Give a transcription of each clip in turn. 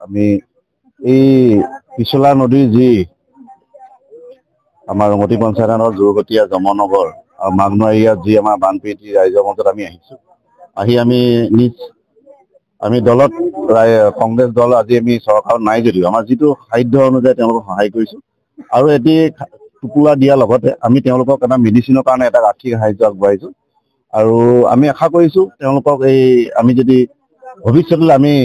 আমি এই পিছলা নদীৰ যি আমাৰ ৰঙতি পঞ্চায়তৰ জোৰগতীয়া যমনগৰ আৰু মাঘনোৱা এৰিয়াত যি আমাৰ বানপীড়িত ৰাইজৰ মাজত আমি আহিছো। আহি আমি দলত কংগ্ৰেছ দল আজি আমি চৰকাৰত নাই যদিও আমাৰ যিটো সাধ্য অনুযায়ী তেওঁলোকক সহায় কৰিছো আৰু এটি টোপোলা দিয়াৰ লগতে আমি তেওঁলোকক এটা মেডিচিনৰ কাৰণে এটা আৰ্থিক সাহায্য আগবঢ়াইছো আৰু আমি আশা কৰিছো তেওঁলোকক আমি যদি ভৱিষ্যতলৈ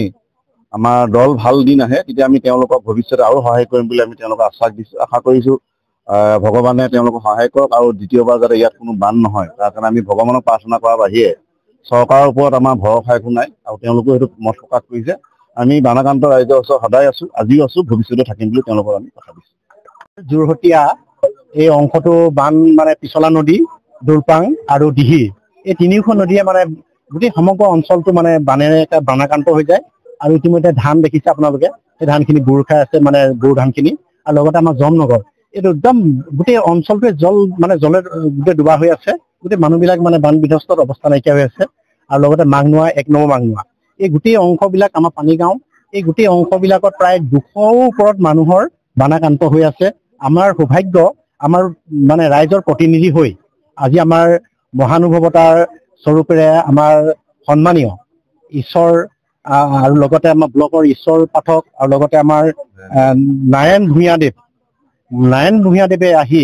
আমাৰ দল ভাল দিন আহে তেতিয়া আমি তেওঁলোকক ভৱিষ্যতে আৰু সহায় কৰিম বুলি আমি তেওঁলোকক আশা কৰিছো। ভগৱানে তেওঁলোকক সহায় কৰক আৰু দ্বিতীয়বাৰ যাতে ইয়াত কোনো বান নহয় তাৰ কাৰণে আমি ভগৱানক প্ৰাৰ্থনা কৰাৰ বাহিৰে চৰকাৰৰ ওপৰত আমাৰ ভৰসা একো নাই আৰু তেওঁলোকেও সেইটো মত প্ৰকাশ কৰিছে। আমি বানাক্ৰান্ত ৰাইজৰ ওচৰত সদায় আছো, আজিও আছো, ভৱিষ্যতে থাকিম বুলি তেওঁলোকক আমি কথা দিছো। যোৰহতীয়া এই অংশটো বান মানে পিছলা নদী, দুৰপাং আৰু দিহিং এই তিনিওখন নদীয়ে মানে গোটেই সমগ্ৰ অঞ্চলটো মানে বানেৰে এটা বানাক্ৰান্ত হৈ যায়। আৰু ইতিমধ্যে ধান দেখিছে আপোনালোকে, সেই ধানখিনি বুৰ খাই আছে, মানে বড়ো ধানখিনি, আৰু লগতে আমাৰ যমনগৰ এইটো একদম গোটেই অঞ্চলটোৱে জলে গোটেই ডুবা হৈ আছে। গোটেই মানুহবিলাক মানে বান বিধ্বস্ত অৱস্থা নাইকিয়া হৈ আছে। আৰু লগতে মাঘনোৱা 1 নম্বৰ মাঘনোৱা এই গোটেই অংশবিলাক আমাৰ পানীগাঁও, এই গোটেই অংশবিলাকত প্ৰায় 200ৰ ওপৰত মানুহৰ বানাক্ৰান্ত হৈ আছে। আমাৰ সৌভাগ্য আমাৰ মানে ৰাইজৰ প্ৰতিনিধি হৈ আজি আমাৰ মহানুভৱতাৰ স্বৰূপেৰে আমাৰ সন্মানীয় ঈশ্বৰ আৰু লগতে আমাৰ ব্লকৰ ঈশ্বৰ পাঠক আৰু লগতে আমাৰ নাৰায়ণ ভূঞাদেৱে আহি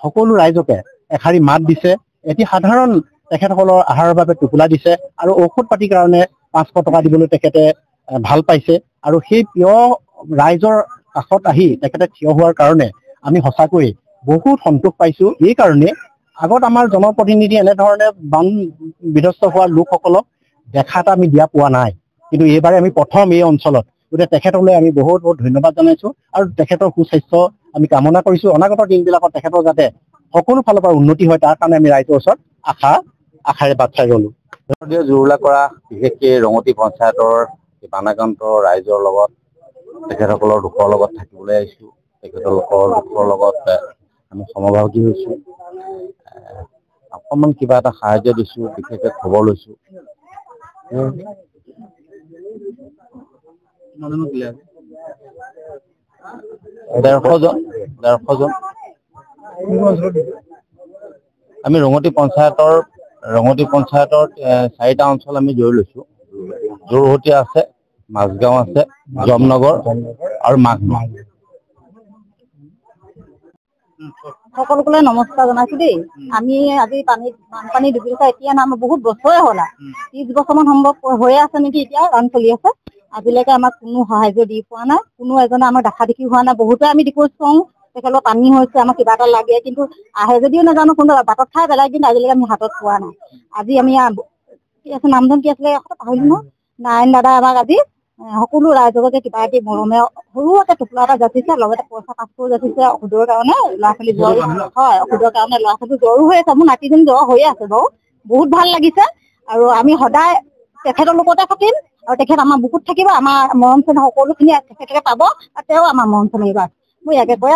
সকলো ৰাইজকে এষাৰি মাত দিছে। এটি সাধাৰণ তেখেতসকলৰ আহাৰৰ বাবে টোপোলা দিছে আৰু ঔষধ পাতিৰ কাৰণে 500 টকা দিবলৈ তেখেতে ভাল পাইছে। আৰু সেই প্ৰিয় ৰাইজৰ কাষত আহি তেখেতে থিয় হোৱাৰ কাৰণে আমি সঁচাকৈ বহুত সন্তোষ পাইছো। এই কাৰণে আগত আমাৰ জনপ্ৰতিনিধি এনেধৰণে বান বিধ্বস্ত হোৱা লোকসকলক দেখা এটা আমি দিয়া পোৱা নাই, কিন্তু এইবাৰে আমি প্ৰথম এই অঞ্চলত, গতিকে তেখেতলৈ আমি বহুত বহুত ধন্যবাদ জনাইছো আৰু তেখেতৰ সুস্বাস্থ্য আমি কামনা কৰিছো। অনাগত দিনবিলাকত তেখেতৰ যাতে সকলো ফালৰ পৰা উন্নতি হয় তাৰ কাৰণে আমি ৰাইজৰ ওচৰত আশাৰে বাট চাই ৰলো। জুৰুলা কৰা বিশেষকে ৰঙতি পঞ্চায়তৰ বানাক্ৰান্ত ৰাইজৰ লগত তেখেতসকলৰ দুখৰ লগত থাকিবলৈ আহিছো। তেখেতলোকৰ দুখৰ লগত আমি সমভাগী হৈছো। অকণমান কিবা এটা সাহায্য দিছো, বিশেষকে খবৰ লৈছো। 150 জন আমি ৰঙতি পঞ্চায়তৰ 4টা অঞ্চল আমি জৰি লৈছো। যোৰহতীয়া আছে, মাজগাঁও আছে, যমনগৰ আৰু মাঘনোৱা। সকলোকে নমস্কাৰ জনাইছো দেই। আমি আজি বানপানী ডুবি গৈছে, এতিয়া আমাৰ বহুত বছৰে হ'ল, 30 বছৰমান সম্ভৱ হৈয়ে আছে নেকি, এতিয়া বান চলি আছে। আজিলৈকে আমাক কোনো সাহায্য দি পোৱা নাই, কোনো এজনে আমাক দেখা দেখি হোৱা নাই। বহুতে আমি ৰিকুৱেষ্ট কৰো তেখেতৰ পানী হৈছে, আমাক কিবা এটা লাগে, কিন্তু আহে যদিও নাজানো, কোনো বাটত খাই পেলাই, কিন্তু আজিলৈকে আমি হাতত পোৱা নাই। আজি আমি কি আছে নামধন কি আছিলে পাহৰিলো ন, নাৰায়ণ দাদা আমাক আজি সকলো ৰাইজকে কিবা এটি মৰমে সৰুকে টোপোলা এটা যাচিছে, লগতে পইচা 500 যাচিছে ঔষধৰ কাৰণে। ল'ৰা-ছোৱালী জ্বৰ হয়, ঔষধৰ কাৰণে ল'ৰা-ছোৱালী জ্বৰো হৈ আছে, মোৰ নাতিজনী জ্বৰ হৈয়ে আছে বাৰু। বহুত ভাল লাগিছে আৰু আমি সদায় তেখেতৰ লগতে থাকিম আৰু তেখেত আমাৰ বুকুত থাকিব। আমাৰ মৰম চেনেহ সকলোখিনি তেখেতে পাব আৰু তেওঁ আমাৰ মৰম চেনেহ। মই ইয়াকে কৈ